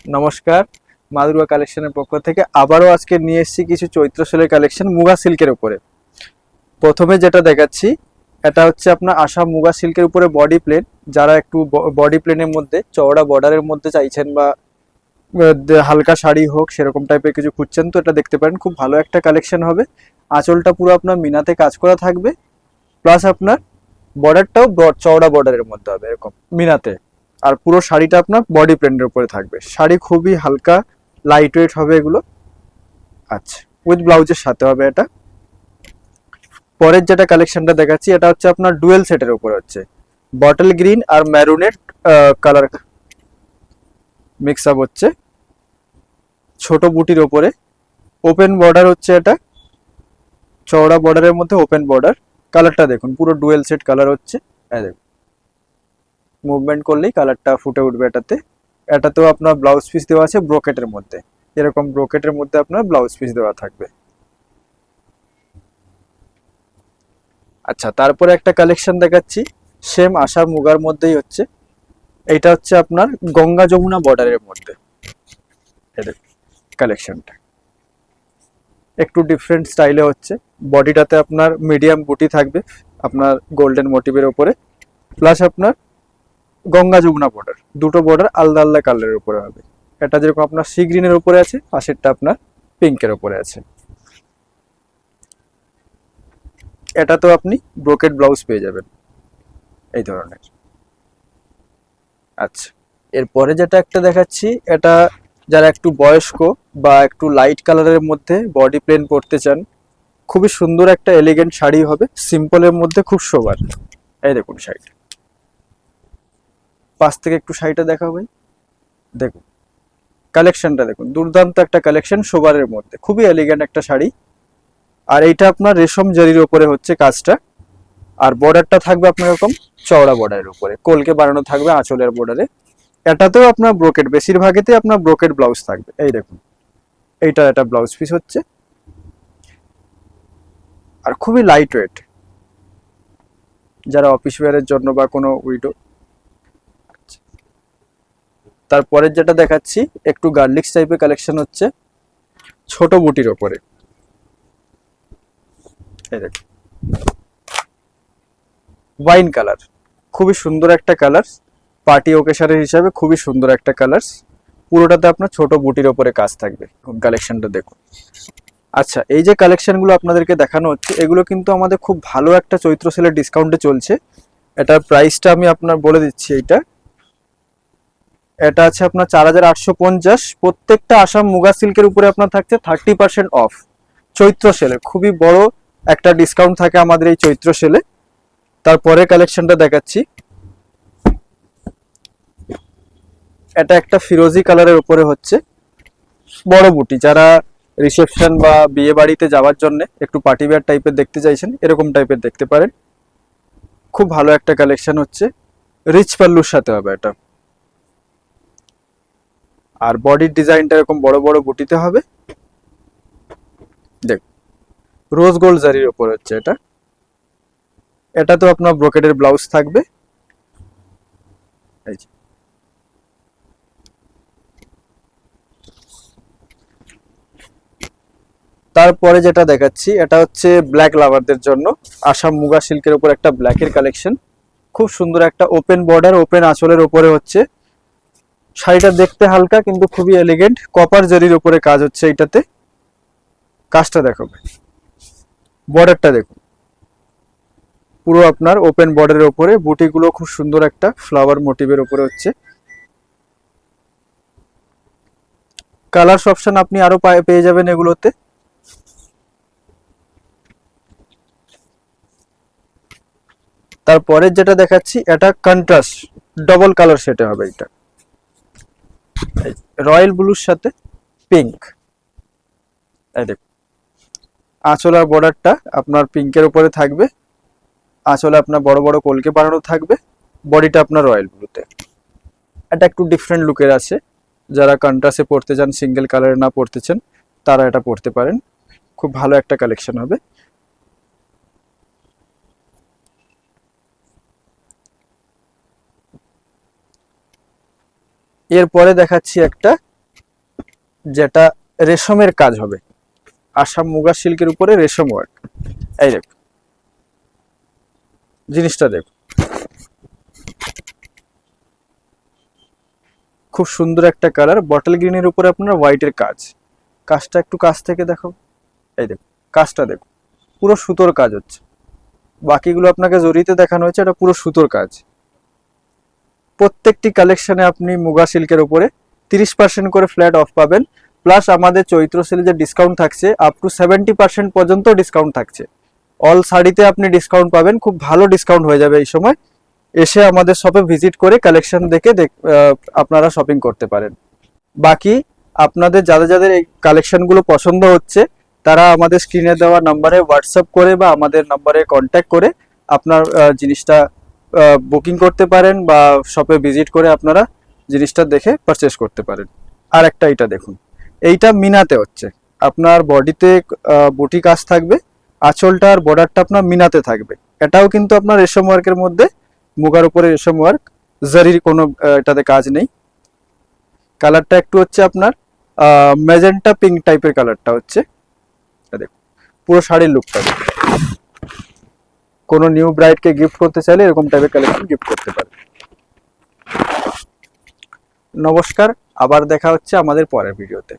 নমস্কার, মা দুর্গা কালেকশনের পক্ষ থেকে আবারও আজকে নিয়ে এসেছি কিছু চৈত্র সেলের কালেকশন মুগা সিল্কের উপরে। প্রথমে যেটা দেখাচ্ছি এটা হচ্ছে আপনার আসাম মুগা সিল্কের উপরে বডি প্লেন। যারা একটু বডি প্লেনের মধ্যে চওড়া বর্ডারের মধ্যে চাইছেন বা হালকা শাড়ি হোক সেরকম টাইপের কিছু খুঁজছেন তো এটা দেখতে পারেন, খুব ভালো একটা কালেকশন হবে। আঁচলটা পুরো আপনার মিনাতে কাজ করা থাকবে, প্লাস আপনার বর্ডারটাও চওড়া বর্ডারের মধ্যে হবে এরকম মিনাতে। আর পুরো শাড়িটা আপনার বডি প্রিন্টের উপরে থাকবে। শাড়ি খুবই হালকা লাইট ওয়েট হবে এগুলো। আচ্ছা, উইথ ব্লাউজের সাথে হবে এটা। পরের যেটা কালেকশনটা দেখাচ্ছি এটা হচ্ছে আপনার ডুয়েল সেটের উপরে হচ্ছে বটল গ্রিন আর ম্যারুনেট কালার মিক্স আপ হচ্ছে, ছোট বুটির ওপরে ওপেন বর্ডার হচ্ছে এটা, চওড়া বর্ডারের মধ্যে ওপেন বর্ডার। কালারটা দেখুন পুরো ডুয়েল সেট কালার হচ্ছে। এই দেখুন মুভমেন্ট করলেই কালারটা ফুটে উঠবে এটাতে। এটাতেও আপনার ব্লাউজ পিস দেওয়া আছে ব্রোকেটের মধ্যে, এরকম ব্রোকেটের মধ্যে আপনার ব্লাউজ পিস দেওয়া থাকবে। আচ্ছা, তারপরে একটা কালেকশন দেখাচ্ছি সেম আশার মুগার মধ্যেই হচ্ছে। এইটা হচ্ছে আপনার গঙ্গা যমুনা বর্ডারের মধ্যে। এই দেখুন কালেকশনটা একটু ডিফারেন্ট স্টাইলে হচ্ছে। বডিটাতে আপনার মিডিয়াম বুটি থাকবে আপনার গোল্ডেন মোটিভের উপরে, প্লাস আপনার গঙ্গা যমুনা বর্ডার, দুটো বর্ডার আলাদা আলাদা কালারের উপরে হবে। এটা যেরকম আপনার সি গ্রিনের উপরে আছে, পাশেরটা আপনার পিঙ্কের উপরে আছে। এটাতেও আপনি ব্রোকেট ব্লাউজ পেয়ে যাবেন এই ধরনের। আচ্ছা, এরপরে যেটা একটা দেখাচ্ছি এটা যারা একটু বয়স্ক বা একটু লাইট কালারের মধ্যে বডি প্লেন পরতে চান, খুবই সুন্দর একটা এলিগেন্ট শাড়ি হবে, সিম্পলের মধ্যে খুব সোবার। এই দেখুন শাড়িটা, পাশ থেকে একটু শাড়িটা দেখাবো ভাই। দেখুন কালেকশনটা দেখুন, দুর্দান্ত একটা কালেকশন সোবারের মধ্যে, খুবই এলিগেন্ট একটা শাড়ি। আর এইটা আপনার রেশম জরির উপরে হচ্ছে কাজটা। আর বর্ডারটা থাকবে আপনার এরকম চওড়া বর্ডারের উপরে, কলকে বানানো থাকবে আঁচলের বর্ডারে। এটাতেও আপনার ব্রোকেট, বেশিরভাগেতে আপনার ব্রোকেট ব্লাউজ থাকবে। এই দেখুন এইটা একটা ব্লাউজ পিস হচ্ছে, আর খুবই লাইট ওয়েট যারা অফিস ওয়্যারের জন্য বা কোনো উইডো। তারপরের যেটা দেখাচ্ছি একটু গার্লিক্স টাইপের কালেকশন হচ্ছে ছোট বুটির ওপরে। এই দেখুন ওয়াইন কালার, খুবই সুন্দর একটা কালার, পার্টি ওকেশনের হিসাবে খুবই সুন্দর একটা কালার। পুরোটাতে আপনার ছোট বুটির ওপরে কাজ থাকবে। কালেকশনটা দেখুন। আচ্ছা, এই যে কালেকশনগুলো আপনাদেরকে দেখানো হচ্ছে এগুলো কিন্তু আমাদের খুব ভালো একটা চৈত্র সেলের ডিসকাউন্টে চলছে। এটার প্রাইসটা আমি আপনার বলে দিচ্ছি। এটা আছে আপনার 4850। প্রত্যেকটা আসাম মুগা সিল্কের উপরে আপনার থাকছে 30% অফ। চৈত্র সেলে খুবই বড় একটা ডিসকাউন্ট থাকে আমাদের এই চৈত্র সেলে। তারপরে কালেকশনটা দেখাচ্ছি, এটা একটা ফিরোজি কালারের উপরে হচ্ছে বড় বুটি। যারা রিসেপশন বা বিয়ে বাড়িতে যাওয়ার জন্য একটু পার্টি ওয়্যার টাইপের দেখতে চাইছেন এরকম টাইপের দেখতে পারেন। খুব ভালো একটা কালেকশন হচ্ছে, রিচ পাল্লুর সাথে হবে এটা। আর বডির ডিজাইনটা এরকম বড় বড় বুটিতে হবে। দেখ রোজ গোল্ড জারির উপর হচ্ছে এটা। এটা তো আপনার ব্রোকেডের ব্লাউজ থাকবে। এই যে তারপরে যেটা দেখাচ্ছি এটা হচ্ছে ব্ল্যাক লাভারদের জন্য আসাম মুগা সিল্কের উপর একটা ব্ল্যাকের কালেকশন। খুব সুন্দর একটা ওপেন বর্ডার ওপেন আঁচলের উপরে হচ্ছে। শাড়িটা দেখতে হালকা কিন্তু খুবই এলিগেন্ট, কপার জরির উপরে কাজ হচ্ছে এইটাতে। কাজটা দেখো, বর্ডারটা দেখুন পুরো আপনার ওপেন বর্ডারের উপরে, বুটিগুলো খুব সুন্দর একটা ফ্লাওয়ার মোটিভের উপরে হচ্ছে। কালার অপশন আপনি আরো পেয়ে যাবেন এগুলোতে। তারপরে যেটা দেখাচ্ছি এটা কন্ট্রাস্ট ডবল কালার সেটে হবে। এটা রয়্যাল ব্লুর সাথে পিঙ্ক। এই দেখুন আঁচল আর বর্ডারটা আপনার পিঙ্কের উপরে থাকবে, আঁচলে আপনার বড় বড় কলকে বানানো থাকবে, বডিটা আপনার রয়্যাল ব্লুতে। এটা একটু ডিফারেন্ট লুকের আছে, যারা কন্ট্রাস্টে পড়তে চান সিঙ্গেল কালারে না পড়তে চান তারা এটা পড়তে পারেন। খুব ভালো একটা কালেকশন হবে। এরপরে দেখাচ্ছি একটা যেটা রেশমের কাজ হবে, আসাম মুগা সিল্কের উপরে রেশম ওয়ার্ক। এই দেখ, জিনিসটা দেখ, খুব সুন্দর একটা কালার, বটল গ্রিনের উপরে আপনার হোয়াইটের কাজ। কাজটা একটু কাছ থেকে দেখো, এই দেখো কাজটা দেখো, পুরো সুতোর কাজ হচ্ছে। বাকিগুলো আপনাকে জরিতে দেখানো হয়েছে, এটা পুরো সুতোর কাজ। প্রত্যেকটি কালেকশনে আপনি মুগা সিল্কের উপরে 30% করে ফ্ল্যাট অফ পাবেন, প্লাস আমাদের চৈত্র সেলে যে ডিসকাউন্ট থাকছে আপ টু 70% পর্যন্ত ডিসকাউন্ট থাকছে। অল শাড়িতে আপনি ডিসকাউন্ট পাবেন, খুব ভালো ডিসকাউন্ট হয়ে যাবে এই সময়। এসে আমাদের শপে ভিজিট করে কালেকশন দেখে আপনারা শপিং করতে পারেন। বাকি আপনাদের যাদের যাদের এই কালেকশনগুলো পছন্দ হচ্ছে তারা আমাদের স্ক্রিনে দেওয়া নাম্বারে হোয়াটসঅ্যাপ করে বা আমাদের নাম্বারে কন্ট্যাক্ট করে আপনার জিনিসটা বুকিং করতে পারেন বা শপে ভিজিট করে আপনারা জিনিসটা দেখে পারচেস করতে পারেন। আর একটা এটা দেখুন, এইটা মিনাতে হচ্ছে, আপনার বডিতে বুটি কাজ থাকবে, আঁচলটা আর বর্ডারটা আপনার মিনাতে থাকবে। এটাও কিন্তু আপনার রেশম ওয়ার্কের মধ্যে, মুগার উপরে রেশম ওয়ার্ক, জারির কোনো এটাতে কাজ নেই। কালারটা একটু হচ্ছে আপনার ম্যাজেন্টা পিঙ্ক টাইপের কালারটা হচ্ছে। দেখুন পুরো শাড়ির লুকটা দেখুন, কোনো নিউ ব্রাইডকে গিফট করতে চাইলে এরকম টাইপের কালেকশন গিফট করতে পারে। নমস্কার, আবার দেখা হচ্ছে আমাদের পরের ভিডিওতে।